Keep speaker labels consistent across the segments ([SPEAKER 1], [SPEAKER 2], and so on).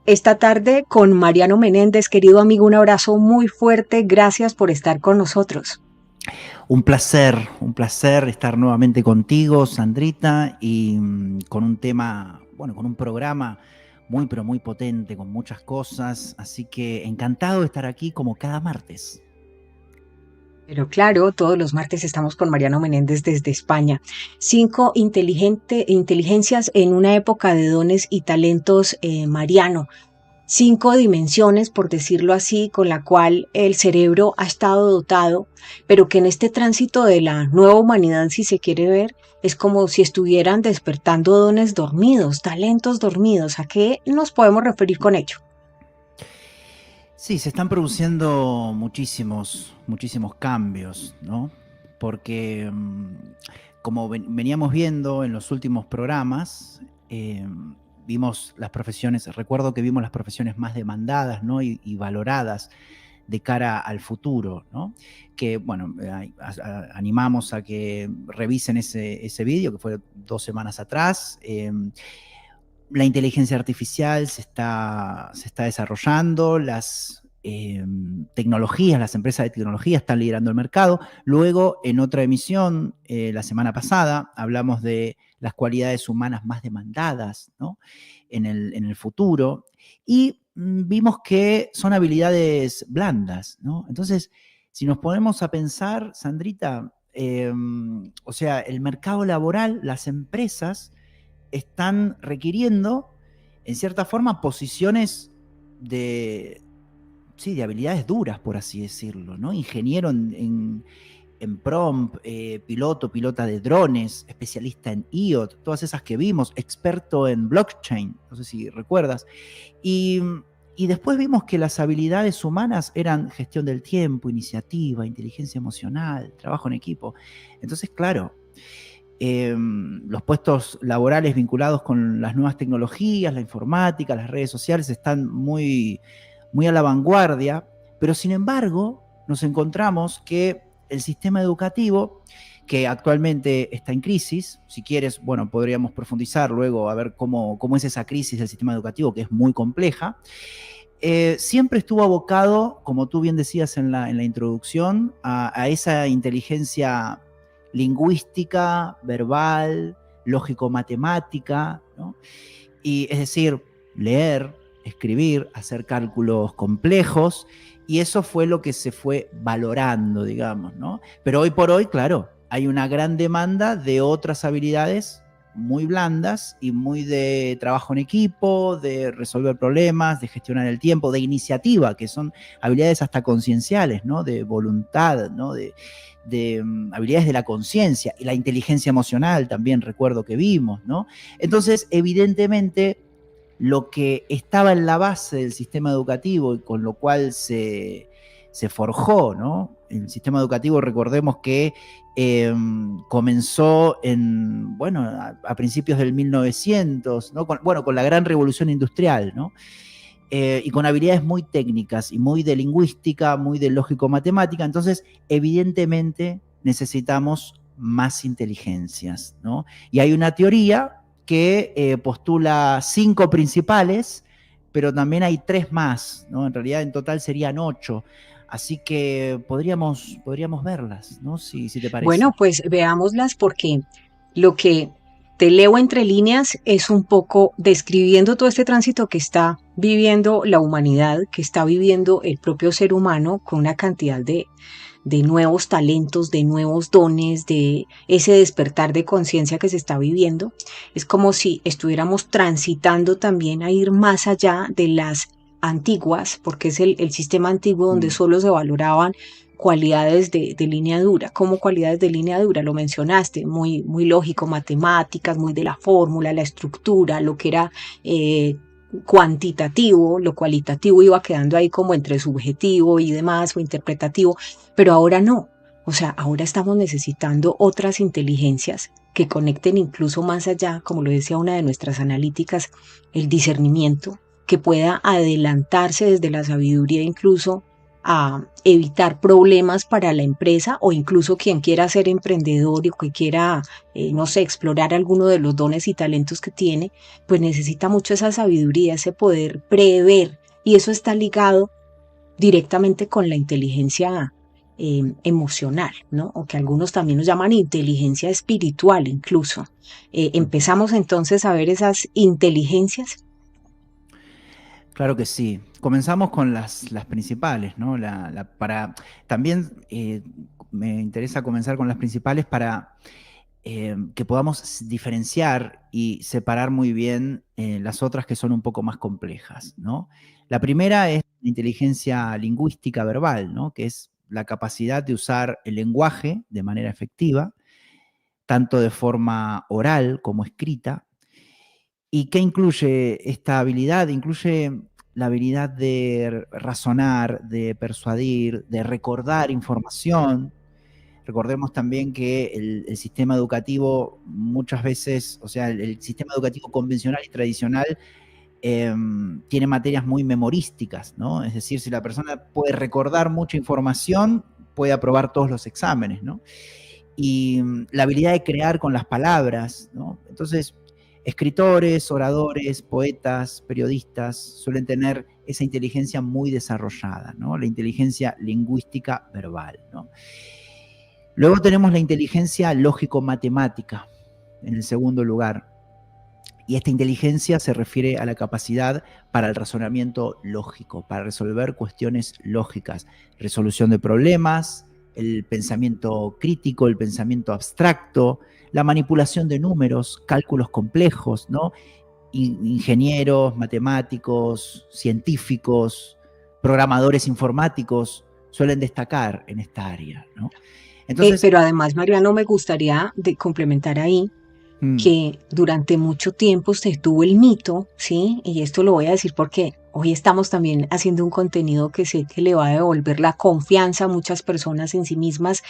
[SPEAKER 1] esta tarde con Mariano Menéndez. Querido amigo, un abrazo muy fuerte. Gracias por estar con nosotros.
[SPEAKER 2] Un placer estar nuevamente contigo, Sandrita, y con un tema, bueno, con un programa muy, pero muy potente, con muchas cosas, así que encantado de estar aquí como cada martes.
[SPEAKER 1] Pero claro, todos los martes estamos con Mariano Menéndez desde España. Cinco inteligencias en una época de dones y talentos, Mariano. Cinco dimensiones, por decirlo así, con la cual el cerebro ha estado dotado, pero que en este tránsito de la nueva humanidad, si se quiere ver, es como si estuvieran despertando dones dormidos, talentos dormidos. ¿A qué nos podemos referir con ello?
[SPEAKER 2] Sí, se están produciendo muchísimos cambios, ¿no? Porque como veníamos viendo en los últimos programas, vimos las profesiones, recuerdo que vimos las profesiones más demandadas, ¿no? y valoradas de cara al futuro, ¿no? Que, bueno, animamos a que revisen ese vídeo, que fue 2 semanas atrás. La inteligencia artificial se está desarrollando, las tecnologías, las empresas de tecnología están liderando el mercado. Luego, en otra emisión, la semana pasada, hablamos de las cualidades humanas más demandadas, ¿no? en el futuro, y vimos que son habilidades blandas, ¿no? Entonces, si nos ponemos a pensar, Sandrita, o sea, el mercado laboral, las empresas están requiriendo, en cierta forma, posiciones de, sí, de habilidades duras, por así decirlo, ¿no? Ingeniero en prompt, pilota de drones, especialista en IoT, todas esas que vimos, experto en blockchain, no sé si recuerdas. Y, y después vimos que las habilidades humanas eran gestión del tiempo, iniciativa, inteligencia emocional, trabajo en equipo. Entonces, claro, los puestos laborales vinculados con las nuevas tecnologías, la informática, las redes sociales están muy a la vanguardia, pero sin embargo nos encontramos que el sistema educativo, que actualmente está en crisis, si quieres, bueno, podríamos profundizar luego a ver cómo es esa crisis del sistema educativo, que es muy compleja, siempre estuvo abocado, como tú bien decías en la introducción, a esa inteligencia lingüística, verbal, lógico-matemática, ¿no? Y es decir, leer, escribir, hacer cálculos complejos, y eso fue lo que se fue valorando, digamos, ¿no? Pero hoy por hoy, claro, hay una gran demanda de otras habilidades muy blandas y muy de trabajo en equipo, de resolver problemas, de gestionar el tiempo, de iniciativa, que son habilidades hasta concienciales, ¿no? De voluntad, ¿no? De habilidades de la conciencia y la inteligencia emocional también recuerdo que vimos, ¿no? Entonces, evidentemente, lo que estaba en la base del sistema educativo y con lo cual se forjó, ¿no? El sistema educativo, recordemos que comenzó bueno, a principios del 1900, ¿no? Con la gran revolución industrial, ¿no? Y con habilidades muy técnicas y muy de lingüística, muy de lógico-matemática. Entonces, evidentemente, necesitamos más inteligencias, ¿no? Y hay una teoría que postula 5 principales, pero también hay 3 más, ¿no? En realidad, en total serían 8. Así que podríamos verlas, ¿no? Si te
[SPEAKER 1] Bueno,
[SPEAKER 2] parece.
[SPEAKER 1] pues veámoslas porque lo que te leo entre líneas es un poco describiendo todo este tránsito que está viviendo la humanidad, que está viviendo el propio ser humano con una cantidad de nuevos talentos, de nuevos dones, de ese despertar de conciencia que se está viviendo. Es como si estuviéramos transitando también a ir más allá de las antiguas, porque es el sistema antiguo donde
[SPEAKER 2] Mm.
[SPEAKER 1] solo se valoraban cualidades de línea dura, como cualidades de línea dura, lo mencionaste, muy lógico, matemáticas, muy de la fórmula, la estructura, lo que era cuantitativo, lo cualitativo iba quedando ahí como entre subjetivo y demás, o interpretativo, pero ahora no. O sea, ahora estamos necesitando otras inteligencias que conecten incluso más allá, como lo decía una de nuestras analíticas, el discernimiento, que pueda adelantarse desde la sabiduría incluso a evitar problemas para la empresa o incluso quien quiera ser emprendedor y que quiera, no sé, explorar alguno de los dones y talentos que tiene, pues necesita mucho esa sabiduría, ese poder prever. Y eso está ligado directamente con la inteligencia emocional, ¿no? O que algunos también nos llaman inteligencia espiritual incluso. Empezamos entonces a ver esas inteligencias.
[SPEAKER 2] Claro que sí. Comenzamos con las principales, ¿no? También me interesa comenzar con las principales para que podamos diferenciar y separar muy bien las otras que son un poco más complejas, ¿no? La primera es la inteligencia lingüística verbal, ¿no? Que es la capacidad de usar el lenguaje de manera efectiva, tanto de forma oral como escrita. ¿Y qué incluye esta habilidad? Incluye la habilidad de razonar, de persuadir, de recordar información. Recordemos también que el sistema educativo muchas veces, o sea, el sistema educativo convencional y tradicional tiene materias muy memorísticas, ¿no? Es decir, si la persona puede recordar mucha información, puede aprobar todos los exámenes, ¿no? Y la habilidad de crear con las palabras, ¿no? Entonces, escritores, oradores, poetas, periodistas suelen tener esa inteligencia muy desarrollada, ¿no? La inteligencia lingüística verbal, ¿no? Luego tenemos la inteligencia lógico-matemática en el segundo lugar. Y esta inteligencia se refiere a la capacidad para el razonamiento lógico, para resolver cuestiones lógicas, resolución de problemas, el pensamiento crítico, el pensamiento abstracto, la manipulación de números, cálculos complejos, ¿no? Ingenieros, matemáticos, científicos, programadores informáticos suelen destacar en esta área, ¿no? Entonces,
[SPEAKER 1] Pero además, Mariano, me gustaría complementar ahí
[SPEAKER 2] mm,
[SPEAKER 1] que durante mucho tiempo se tuvo el mito, ¿sí? Y esto lo voy a decir porque hoy estamos también haciendo un contenido que sé que le va a devolver la confianza a muchas personas en sí mismas.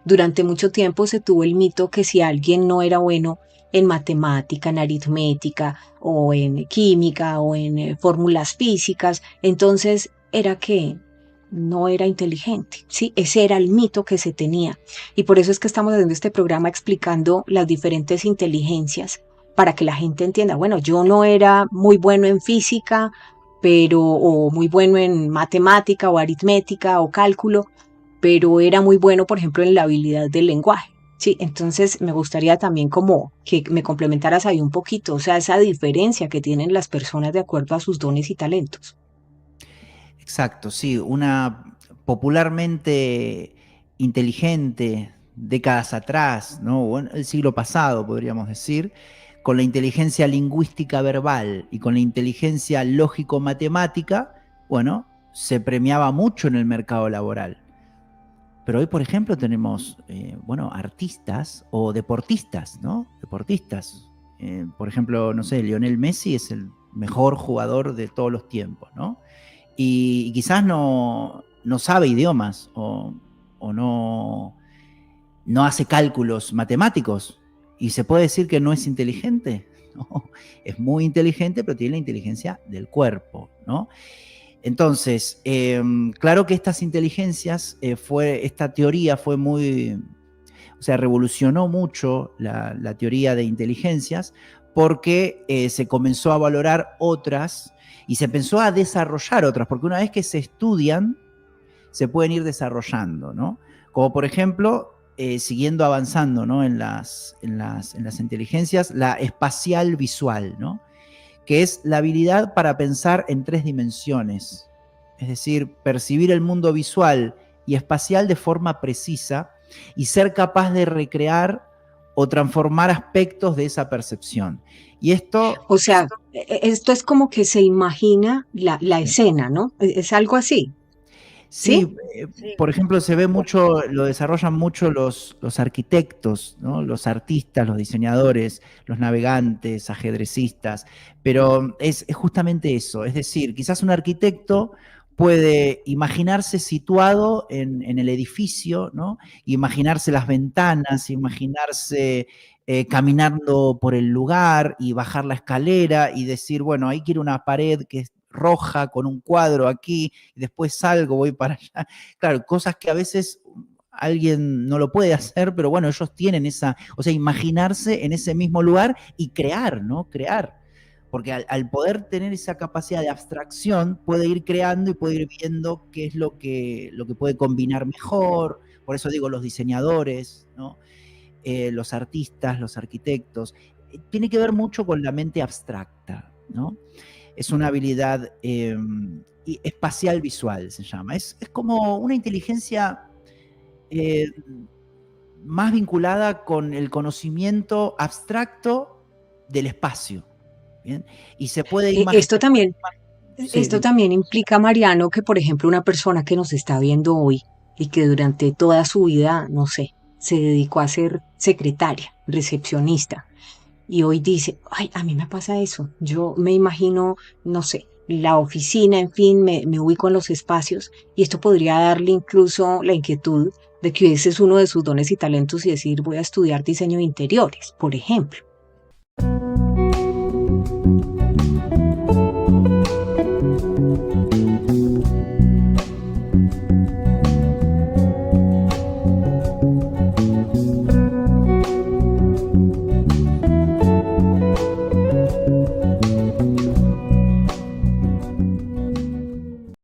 [SPEAKER 1] Durante mucho tiempo se tuvo el mito que si alguien no era bueno en matemática, en aritmética o en química o en fórmulas físicas, entonces era que no era inteligente, ¿sí? Ese era el mito que se tenía. Y por eso es que estamos haciendo este programa explicando las diferentes inteligencias para que la gente entienda, bueno, yo no era muy bueno en física, pero, o muy bueno en matemática o aritmética o cálculo, pero era muy bueno, por ejemplo, en la habilidad del lenguaje. Sí, entonces me gustaría también como que me complementaras ahí un poquito, o sea, esa diferencia que tienen las personas de acuerdo a sus dones y talentos.
[SPEAKER 2] exacto, sí, una popularmente inteligente décadas atrás, ¿no? Bueno, el siglo pasado, podríamos decir, con la inteligencia lingüística verbal y con la inteligencia lógico-matemática, bueno, se premiaba mucho en el mercado laboral. Pero hoy, por ejemplo, tenemos, bueno, artistas o deportistas, ¿no? Deportistas. Por ejemplo, no sé, Lionel Messi es el mejor jugador de todos los tiempos, ¿no? Y quizás no sabe idiomas o no hace cálculos matemáticos y se puede decir que no es inteligente. No, es muy inteligente, pero tiene la inteligencia del cuerpo, ¿no? Entonces, claro que estas inteligencias, esta teoría fue muy, o sea, revolucionó mucho la teoría de inteligencias porque se comenzó a valorar otras y se empezó a desarrollar otras, porque una vez que se estudian, se pueden ir desarrollando, ¿no? Como por ejemplo, siguiendo avanzando, ¿no? En las inteligencias, la espacial visual, ¿no? Que es la habilidad para pensar en 3 dimensiones, es decir, percibir el mundo visual y espacial de forma precisa y ser capaz de recrear o transformar aspectos de esa percepción. Y esto,
[SPEAKER 1] O sea, esto es como que se imagina la escena, ¿no? Es algo así, ¿sí?
[SPEAKER 2] sí, por ejemplo, se ve mucho, lo desarrollan mucho los arquitectos, ¿no? Los artistas, los diseñadores, los navegantes, ajedrecistas, pero es justamente eso, es decir, quizás un arquitecto puede imaginarse situado en el edificio, ¿no? Imaginarse las ventanas, imaginarse caminando por el lugar y bajar la escalera y decir, bueno, ahí quiero una pared que roja con un cuadro aquí, y después salgo, voy para allá. Claro, cosas que a veces alguien no lo puede hacer, pero bueno, ellos tienen esa, o sea, imaginarse en ese mismo lugar y crear, ¿no? Crear. Porque al poder tener esa capacidad de abstracción, puede ir creando y puede ir viendo qué es lo que puede combinar mejor. Por eso digo, los diseñadores, ¿no? Los artistas, los arquitectos. Tiene que ver mucho con la mente abstracta, ¿no? Es una habilidad espacial visual, se llama. Es como una inteligencia eh, más vinculada con el conocimiento abstracto del espacio. ¿Bien? Y se puede
[SPEAKER 1] Esto
[SPEAKER 2] imaginar.
[SPEAKER 1] también,
[SPEAKER 2] Sí,
[SPEAKER 1] esto también implica, Mariano, que por ejemplo una persona que nos está viendo hoy y que durante toda su vida, no sé, se dedicó a ser secretaria, recepcionista, y hoy dice, ay, a mí me pasa eso, yo me imagino, no sé, la oficina, en fin, me ubico en los espacios, y esto podría darle incluso la inquietud de que ese es uno de sus dones y talentos y decir, voy a estudiar diseño de interiores, por ejemplo.